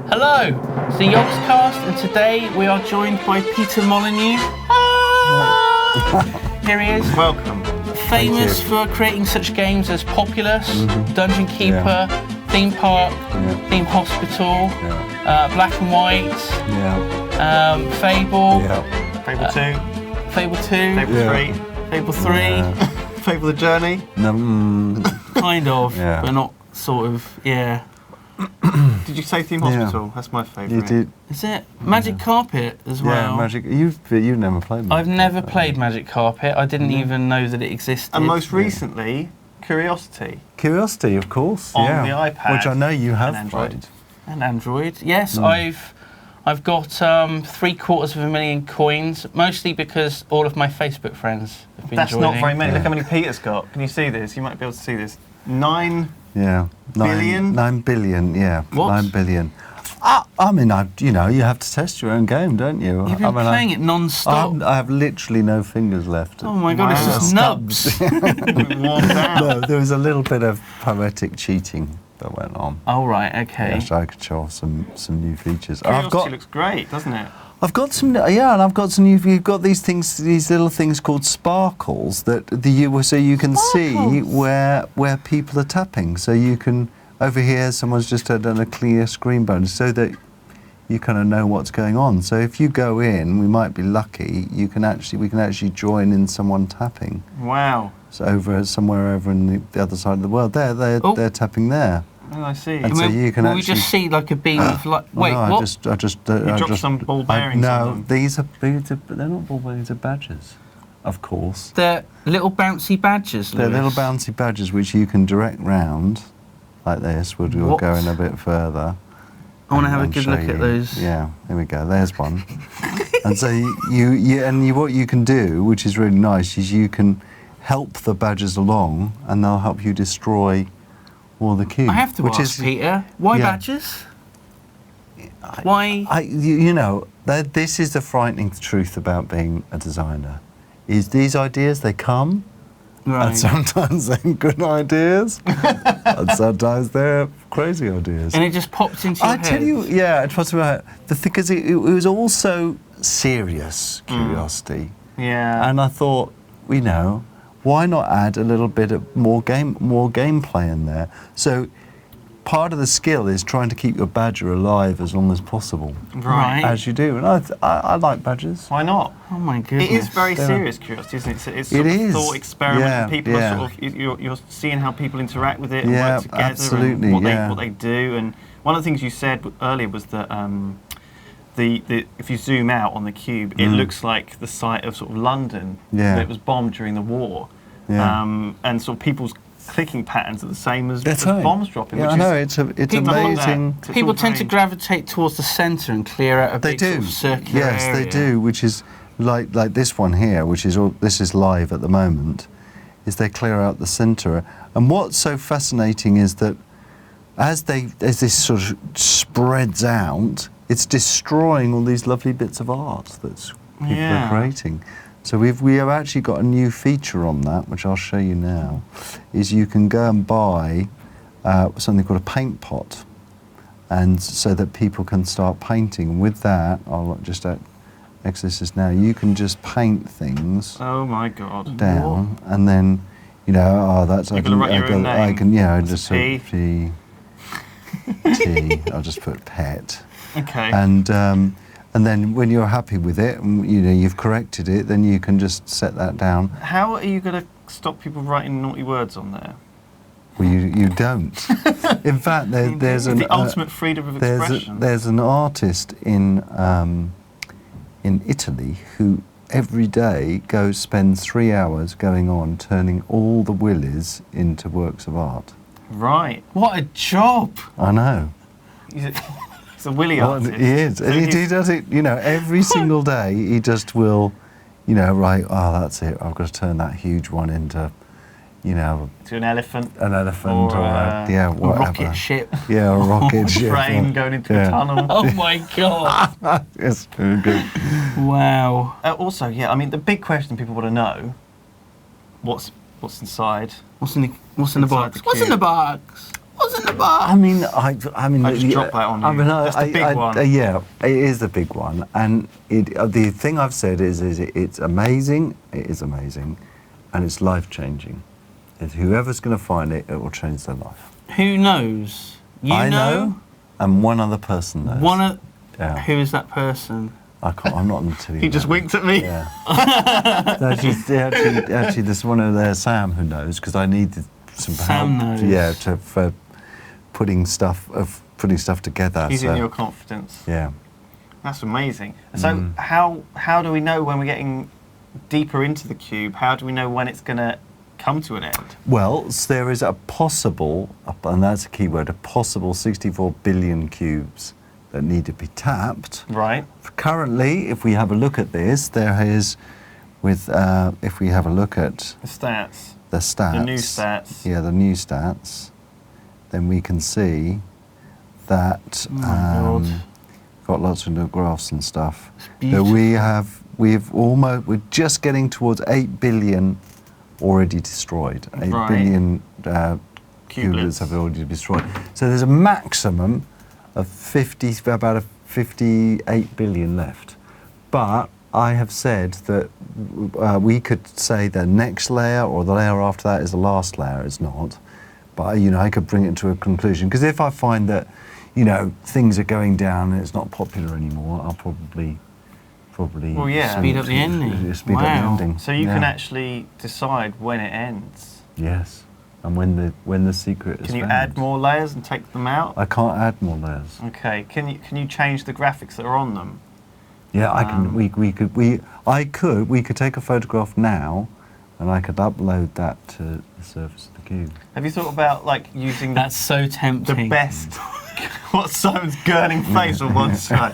Hello, it's the Yogscast, and today we are joined by Peter Molyneux. Here he is. Welcome. Famous for creating such games as Populous, Dungeon Keeper, Theme Park, Theme Hospital, Black and White, Fable, Fable 2, Fable 2, Fable 3, Fable 3, Fable the Journey. kind of, but not sort of, Did you say Theme Hospital? That's my favourite. You did. Is it Magic Carpet as well? Yeah, Magic. You've never played Magic I've never Carpet, played Magic Carpet. I didn't even know that it existed. And most recently, Curiosity. Curiosity, of course. On the iPad. Which I know you have and played. And Android. Yes, I've got 750,000 coins, mostly because all of my Facebook friends have been That's joining. not very many. Look how many Peter's got. Can you see this? You might be able to see this. 9 billion? 9 billion, yeah. What? 9 billion. I mean, you have to test your own game, don't you? You've been playing it non-stop. I have literally no fingers left. Oh my God, it's just nubs. Warmed down. No, there was a little bit of poetic cheating that went on. Oh right, okay. Yes, I could show off some new features. Curiosity looks great, doesn't it? I've got some, and I've got some. You've got these little things called sparkles so you can see where people are tapping. So you can over here, someone's just done a clear screen bonus, so that you kind of know what's going on. So if you go in, we might be lucky. We can actually join in someone tapping. Wow. So somewhere over in the other side of the world, they're tapping there. Oh, I see. And so you can we just see like a beam of light? Wait, no, what? I just You dropped some ball bearings on No, them. they're not ball bearings, they're badges, of course. They're little bouncy badges, They're Lewis. little bouncy badges which you can direct round like this. We'll go in a bit further. I want to have a and good show look at you. those. Yeah, there we go. There's one. And so what you can do, which is really nice, is you can help the badges along, and they'll help you destroy all the cubes. I have to ask, Peter, why badges? Why? This is the frightening truth about being a designer. Is these ideas, they come, and sometimes they're good ideas, and sometimes they're crazy ideas. And it just popped into your head? I tell you, it popped into my head. Because it was also serious curiosity. Yeah. And I thought, why not add a little bit of more gameplay in there? So part of the skill is trying to keep your badger alive as long as possible. Right. As you do. And I like badgers. Why not? Oh my goodness. It is very serious curiosity, isn't it? It's sort of a thought experiment. And people are sort of, you're seeing how people interact with it and work together absolutely, and what they do. And one of the things you said earlier was that if you zoom out on the cube, it looks like the site of sort of London that was bombed during the war. And sort of people's clicking patterns are the same as bombs dropping. Yeah, I know, it's amazing. People tend to gravitate towards the centre and clear out a big sort of circular area. Yes, they do, which is like this one here, this is live at the moment, is they clear out the centre. And what's so fascinating is that as this sort of spreads out, it's destroying all these lovely bits of art that people are creating. So we have actually got a new feature on that, which I'll show you now, is you can go and buy something called a paint pot, and so that people can start painting. And with that, I'll just exit this now, you can just paint things oh my God. down, and then, that's... You're going to write your own name? I can, just P? P, T, I'll just put pet. Okay. And then when you're happy with it, and you've corrected it, then you can just set that down. How are you going to stop people writing naughty words on there? Well, you don't. In fact, there's the ultimate freedom of expression. There's an artist in Italy who every day spends 3 hours going on turning all the willies into works of art. Right. What a job! I know. He's a willy artist. He is. So And he does it, every single day. He just will, that's it. I've got to turn that huge one into, to an elephant. An elephant or whatever. A rocket ship. Yeah, a rocket ship. A train going into a tunnel. Oh my God. Yes, very good. Wow. Also, the big question people want to know, what's inside? What's in the box? the What's in the box? was in the bar. I mean, I just dropped that on you. I mean, That's the big one. Yeah, it is the big one, and the thing I've said is it's amazing. It is amazing, and it's life changing. If whoever's going to find it, it will change their life. Who knows? I know, and one other person knows. Who is that person? I'm not going to tell you. He just winked at me. Yeah. actually, there's one over there, Sam, who knows, because I needed some Sam help. knows. Yeah, for putting stuff together. He's in your confidence. Yeah. That's amazing. So how do we know when we're getting deeper into the cube? How do we know when it's going to come to an end? Well, there is a possible, and that's a key word, a possible 64 billion cubes that need to be tapped. Right. Currently, if we have a look at this, there is, if we have a look at The stats. the new stats. Yeah, the new stats, then we can see that got lots of little graphs and stuff. So we're just getting towards 8 billion already destroyed. 8 billion cublets have already been destroyed. So there's a maximum of about 58 billion left. But I have said that we could say the next layer or the layer after that is the last layer. It's not. But, I could bring it to a conclusion. Because if I find that, things are going down and it's not popular anymore, I'll probably speed up the ending. Speed up the ending. So you can actually decide when it ends. Yes. And when the secret is Can you found. add more layers and take them out? I can't add more layers. Okay. Can you change the graphics that are on them? Yeah, I can. We could take a photograph now, and I could upload that to the surface of the cube. Have you thought about using That's so tempting. the best? What Simon's gurning face on one side.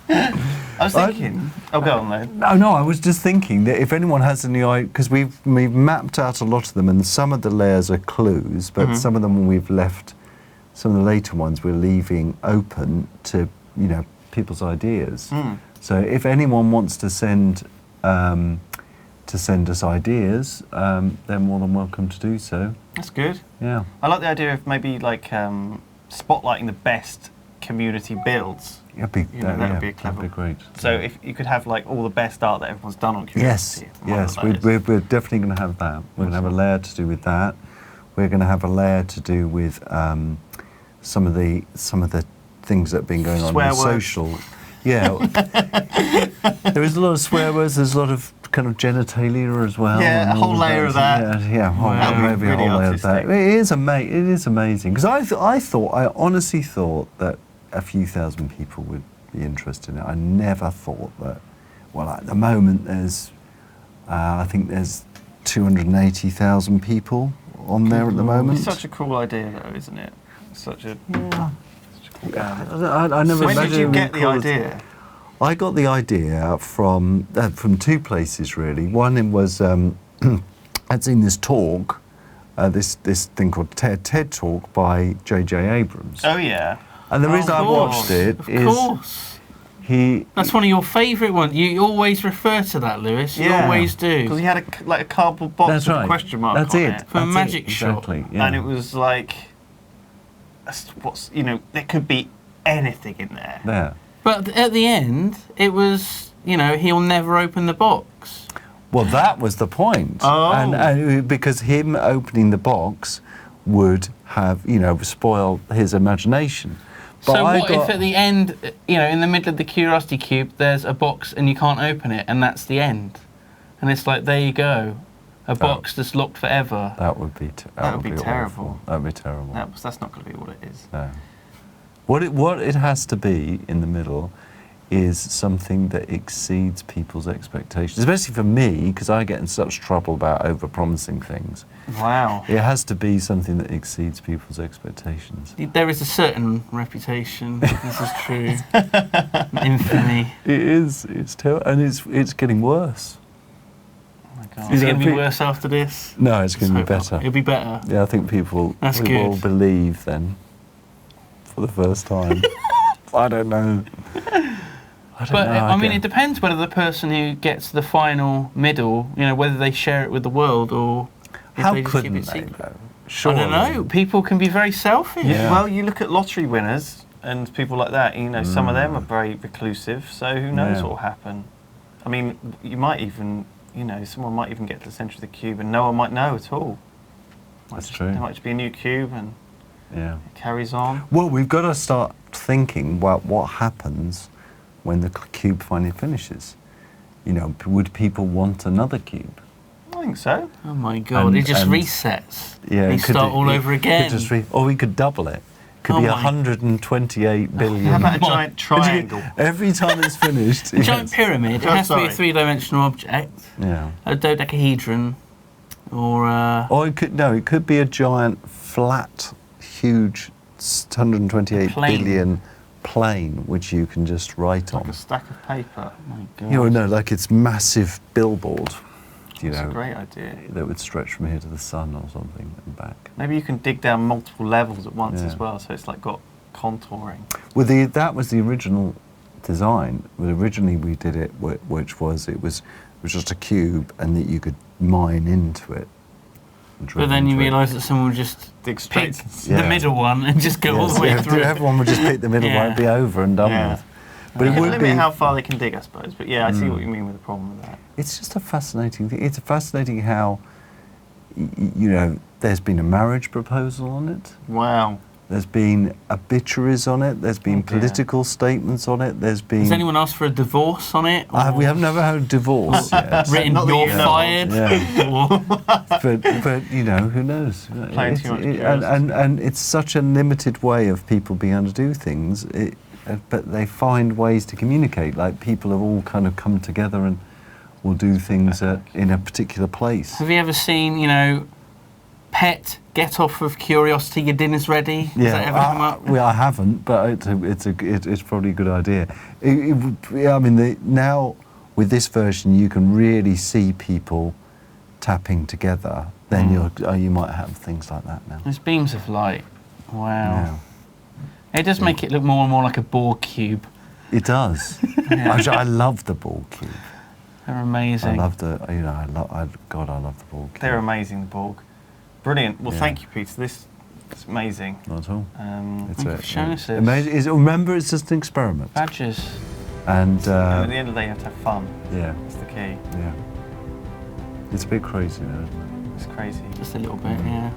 I was thinking. Go on then. No, I was just thinking that if anyone has any idea, because we've mapped out a lot of them, and some of the layers are clues, but some of them we've left, some of the later ones we're leaving open to people's ideas. So if anyone wants to send us ideas, they're more than welcome to do so. That's good. Yeah. I like the idea of maybe spotlighting the best community builds. That'd be be clever. That'd be great. So if you could have all the best art that everyone's done on Yes, community. we're definitely going to have that. We're going to have a layer to do with that. We're going to have a layer to do with some of the things that have been going on Swear in words. social. Yeah, there is a lot of swear words. There's a lot of kind of genitalia as well. Yeah, a whole layer of that. Yeah, maybe a whole layer of that. It is amazing because I honestly thought that a few thousand people would be interested in it. I never thought that. Well, at the moment there's, I think there's 280,000 people on there at the moment. It's such a cool idea, though, isn't it? Such a I never. When did you get the idea? I got the idea from two places really. One was I'd seen this talk, this thing called TED Talk by J.J. Abrams. Oh yeah. And the reason I watched it is That's one of your favourite ones. You always refer to that, Lewis. You always do. Because he had a cardboard box with a question mark on it. For a magic shop. Exactly, yeah. And it was there could be anything in there. Yeah. But at the end, it was, he'll never open the box. Well, that was the point. Oh. And because him opening the box would have, spoiled his imagination. But so what if at the end, in the middle of the Curiosity Cube, there's a box and you can't open it, and that's the end? And it's there you go. A box that's locked forever. That would be terrible. That would be terrible. That's not going to be what it is. No. What it has to be in the middle is something that exceeds people's expectations, especially for me, because I get in such trouble about over-promising things. Wow. It has to be something that exceeds people's expectations. There is a certain reputation. This is true. Infamy. It is. It's terrible, and it's getting worse. Oh my God. Is it going to be worse after this? No, it's going to be better. It'll be better. Yeah, I think people will believe then, for the first time. I don't know. I mean, it depends whether the person who gets the final middle, whether they share it with the world or if how they just couldn't keep it they, secret. though? Sure. I don't know. People can be very selfish. Yeah. Well, you look at lottery winners and people like that. You know, some of them are very reclusive. So who knows what will happen? I mean, you might even, you know, someone might even get to the centre of the cube and no one might know at all. That's true. There might just be a new cube and Yeah. it carries on. Well, we've got to start thinking about what happens when the cube finally finishes. You know, would people want another cube? I think so. Oh my God! And- it just and- Yeah, Yeah, they it could start be- all it over again. Could just or we could double it. Could Oh be my- 128 billion. How about a giant triangle? Every time it's finished. A giant pyramid. It Oh, has to be a sorry. three-dimensional object. Yeah. A dodecahedron, or Or it could be a giant, flat, huge, 128 Plane. billion plane, which you can just write Like on. a stack of paper. oh my God. You know, no, like it's massive billboard. You That's know, a great idea. that would stretch from here to the sun or something and back. Maybe you can dig down multiple levels at once Yeah. as well, so it's like got contouring. Well, that was the original design. Well, originally we did it, which was it was just a cube, and that you could mine into it. and drill But then you into it. realise that someone would just Dig pick straight. Yeah. the middle one and just go all Yes, the way yeah, through. everyone would just pick the middle one, it'd be over and done Yeah. with. But it You can would limit be. how far they can dig, I suppose. But yeah, I see what you mean with the problem with that. It's just a fascinating thing. It's fascinating how, you know, there's been a marriage proposal on it. Wow. There's been obituaries on it. There's been Oh, dear. political statements on it. There's been. Has anyone asked for a divorce on it? We have never had a divorce yet. Written, Not that you're you know of. fired. Yeah. Or- but you know, who knows? Playing It's- too much and curiosity. it's such a limited way of people being able to do things. But they find ways to communicate. Like people have all kind of come together and will do things in a particular place. Have you ever seen, you know, pet, get off of curiosity, your dinner's ready? Has that ever come up? Well, I haven't, but it's probably a good idea. I mean, now with this version, you can really see people tapping together. Then you might have things like that now. There's beams of light. Wow. Yeah. It does make it look more and more like a Borg cube. It does. Actually, I love the ball cube. They're amazing. I love the, God, I love the ball cube. They're amazing, the Borg. Brilliant. Well, Yeah. thank you, Peter. This is amazing. Not at all. Thank you for showing us this. Amazing. Remember, it's just an experiment. Badges. And And at the end of the day, you have to have fun. yeah, That's the key. yeah. It's a bit crazy, though, isn't it? It's crazy. Just a little bit, yeah.